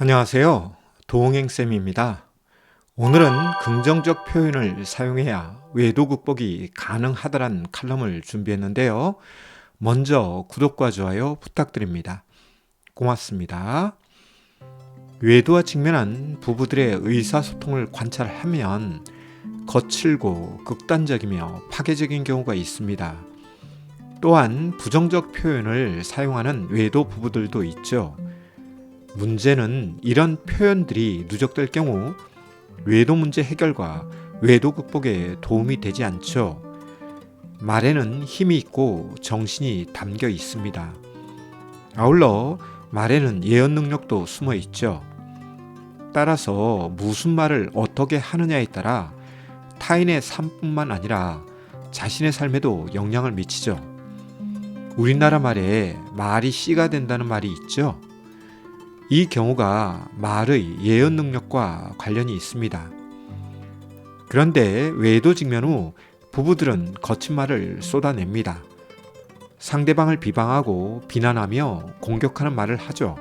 안녕하세요. 도홍행쌤입니다. 오늘은 긍정적 표현을 사용해야 외도 극복이 가능하다란 칼럼을 준비했는데요. 먼저 구독과 좋아요 부탁드립니다. 고맙습니다. 외도와 직면한 부부들의 의사소통을 관찰하면 거칠고 극단적이며 파괴적인 경우가 있습니다. 또한 부정적 표현을 사용하는 외도 부부들도 있죠. 문제는 이런 표현들이 누적될 경우 외도 문제 해결과 외도 극복에 도움이 되지 않죠. 말에는 힘이 있고 정신이 담겨 있습니다. 아울러 말에는 예언 능력도 숨어 있죠. 따라서 무슨 말을 어떻게 하느냐에 따라 타인의 삶뿐만 아니라 자신의 삶에도 영향을 미치죠. 우리나라 말에 말이 씨가 된다는 말이 있죠. 이 경우가 말의 예언 능력과 관련이 있습니다. 그런데 외도 직면 후 부부들은 거친 말을 쏟아냅니다. 상대방을 비방하고 비난하며 공격하는 말을 하죠.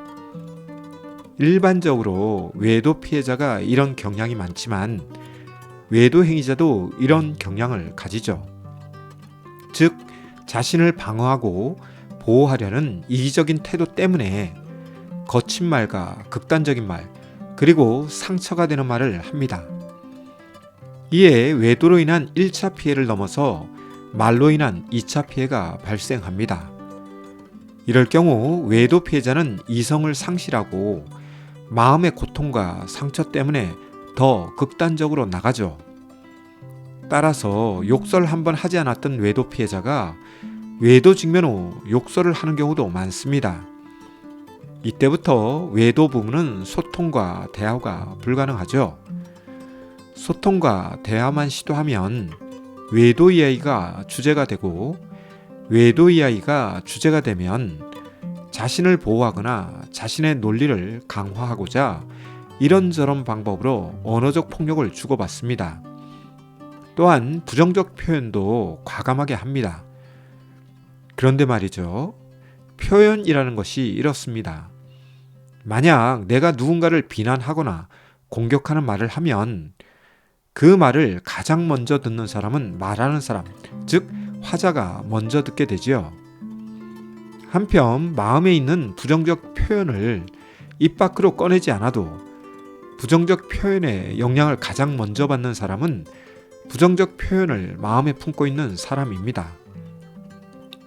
일반적으로 외도 피해자가 이런 경향이 많지만 외도 행위자도 이런 경향을 가지죠. 즉, 자신을 방어하고 보호하려는 이기적인 태도 때문에 거친 말과 극단적인 말, 그리고 상처가 되는 말을 합니다. 이에 외도로 인한 1차 피해를 넘어서 말로 인한 2차 피해가 발생합니다. 이럴 경우 외도 피해자는 이성을 상실하고 마음의 고통과 상처 때문에 더 극단적으로 나가죠. 따라서 욕설 한번 하지 않았던 외도 피해자가 외도 직면 후 욕설을 하는 경우도 많습니다. 이때부터 외도 부부는 소통과 대화가 불가능하죠. 소통과 대화만 시도하면 외도 이야기가 주제가 되고, 외도 이야기가 주제가 되면 자신을 보호하거나 자신의 논리를 강화하고자 이런저런 방법으로 언어적 폭력을 주고받습니다. 또한 부정적 표현도 과감하게 합니다. 그런데 말이죠. 표현이라는 것이 이렇습니다. 만약 내가 누군가를 비난하거나 공격하는 말을 하면 그 말을 가장 먼저 듣는 사람은 말하는 사람, 즉 화자가 먼저 듣게 되지요. 한편 마음에 있는 부정적 표현을 입 밖으로 꺼내지 않아도 부정적 표현의 영향을 가장 먼저 받는 사람은 부정적 표현을 마음에 품고 있는 사람입니다.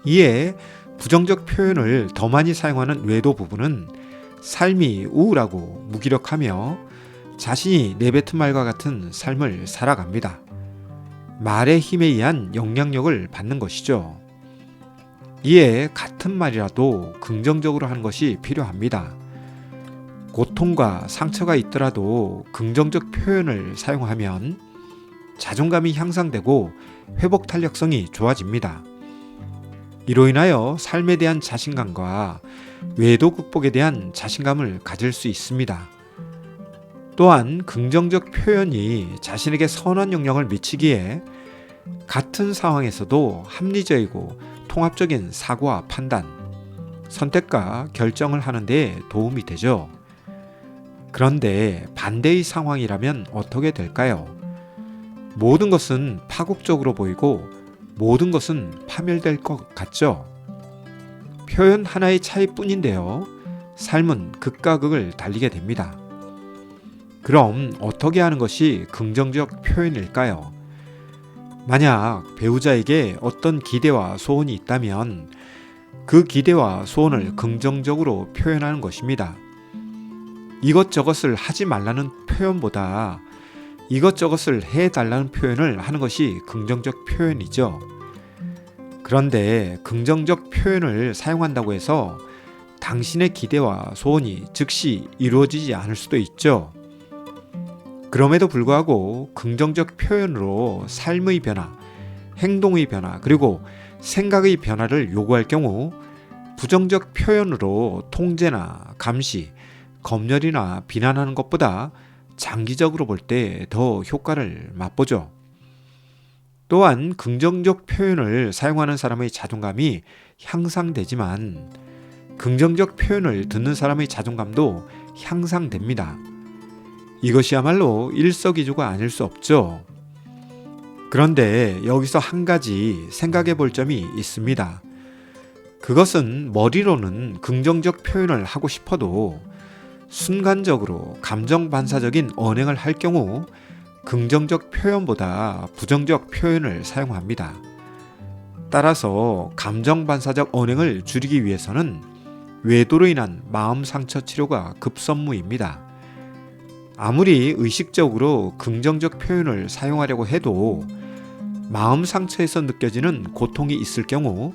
이에 부정적 표현을 더 많이 사용하는 외도 부부는 삶이 우울하고 무기력하며 자신이 내뱉은 말과 같은 삶을 살아갑니다. 말의 힘에 의한 영향력을 받는 것이죠. 이에 같은 말이라도 긍정적으로 하는 것이 필요합니다. 고통과 상처가 있더라도 긍정적 표현을 사용하면 자존감이 향상되고 회복 탄력성이 좋아집니다. 이로 인하여 삶에 대한 자신감과 외도 극복에 대한 자신감을 가질 수 있습니다. 또한 긍정적 표현이 자신에게 선한 영향을 미치기에 같은 상황에서도 합리적이고 통합적인 사고와 판단, 선택과 결정을 하는 데 도움이 되죠. 그런데 반대의 상황이라면 어떻게 될까요? 모든 것은 파국적으로 보이고 모든 것은 파멸될 것 같죠? 표현 하나의 차이뿐인데요. 삶은 극과 극을 달리게 됩니다. 그럼 어떻게 하는 것이 긍정적 표현일까요? 만약 배우자에게 어떤 기대와 소원이 있다면 그 기대와 소원을 긍정적으로 표현하는 것입니다. 이것저것을 하지 말라는 표현보다 이것저것을 해달라는 표현을 하는 것이 긍정적 표현이죠. 그런데 긍정적 표현을 사용한다고 해서 당신의 기대와 소원이 즉시 이루어지지 않을 수도 있죠. 그럼에도 불구하고 긍정적 표현으로 삶의 변화, 행동의 변화, 그리고 생각의 변화를 요구할 경우 부정적 표현으로 통제나 감시, 검열이나 비난하는 것보다 장기적으로 볼 때 더 효과를 맛보죠. 또한 긍정적 표현을 사용하는 사람의 자존감이 향상되지만 긍정적 표현을 듣는 사람의 자존감도 향상됩니다. 이것이야말로 일석이조가 아닐 수 없죠. 그런데 여기서 한 가지 생각해 볼 점이 있습니다. 그것은 머리로는 긍정적 표현을 하고 싶어도 순간적으로 감정 반사적인 언행을 할 경우 긍정적 표현보다 부정적 표현을 사용합니다. 따라서 감정 반사적 언행을 줄이기 위해서는 외도로 인한 마음 상처 치료가 급선무입니다. 아무리 의식적으로 긍정적 표현을 사용하려고 해도 마음 상처에서 느껴지는 고통이 있을 경우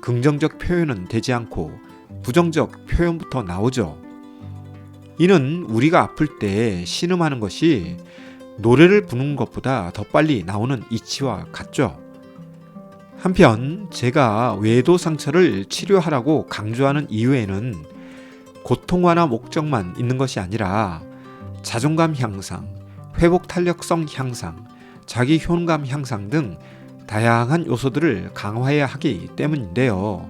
긍정적 표현은 되지 않고 부정적 표현부터 나오죠. 이는 우리가 아플 때 신음하는 것이 노래를 부르는 것보다 더 빨리 나오는 이치와 같죠. 한편 제가 외도 상처를 치료하라고 강조하는 이유에는 고통 완화 목적만 있는 것이 아니라 자존감 향상, 회복 탄력성 향상, 자기 효능감 향상 등 다양한 요소들을 강화해야 하기 때문인데요.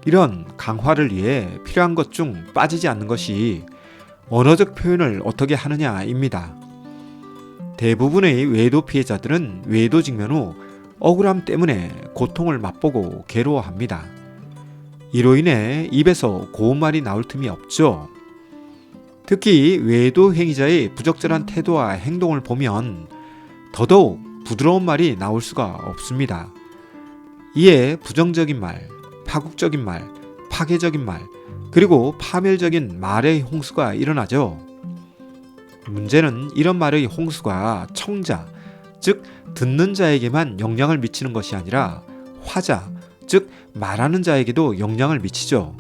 이런 강화를 위해 필요한 것 중 빠지지 않는 것이 언어적 표현을 어떻게 하느냐입니다. 대부분의 외도 피해자들은 외도 직면 후 억울함 때문에 고통을 맛보고 괴로워합니다. 이로 인해 입에서 고운 말이 나올 틈이 없죠. 특히 외도 행위자의 부적절한 태도와 행동을 보면 더더욱 부드러운 말이 나올 수가 없습니다. 이에 부정적인 말, 파국적인 말, 파괴적인 말, 그리고 파멸적인 말의 홍수가 일어나죠. 문제는 이런 말의 홍수가 청자, 즉 듣는 자에게만 영향을 미치는 것이 아니라 화자, 즉 말하는 자에게도 영향을 미치죠.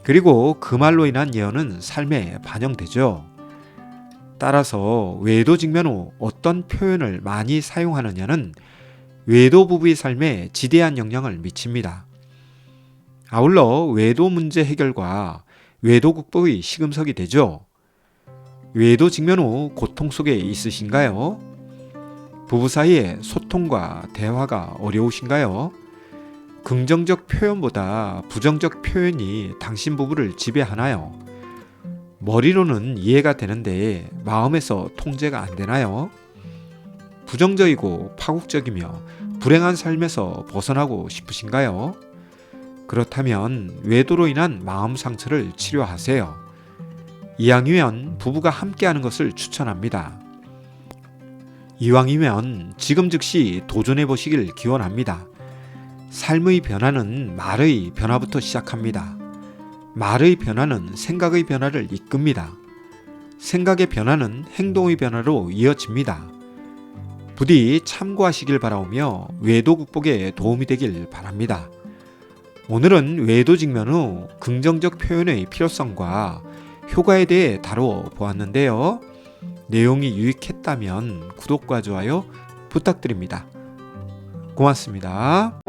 그리고 그 말로 인한 예언은 삶에 반영되죠. 따라서 외도 직면 후 어떤 표현을 많이 사용하느냐는 외도 부부의 삶에 지대한 영향을 미칩니다. 아울러 외도 문제 해결과 외도 극복의 시금석이 되죠. 외도 직면 후 고통 속에 있으신가요? 부부 사이에 소통과 대화가 어려우신가요? 긍정적 표현보다 부정적 표현이 당신 부부를 지배하나요? 머리로는 이해가 되는데 마음에서 통제가 안 되나요? 부정적이고 파국적이며 불행한 삶에서 벗어나고 싶으신가요? 그렇다면 외도로 인한 마음 상처를 치료하세요. 이왕이면 부부가 함께하는 것을 추천합니다. 이왕이면 지금 즉시 도전해 보시길 기원합니다. 삶의 변화는 말의 변화부터 시작합니다. 말의 변화는 생각의 변화를 이끕니다. 생각의 변화는 행동의 변화로 이어집니다. 부디 참고하시길 바라오며 외도 극복에 도움이 되길 바랍니다. 오늘은 외도 직면 후 긍정적 표현의 필요성과 효과에 대해 다루어 보았는데요. 내용이 유익했다면 구독과 좋아요 부탁드립니다. 고맙습니다.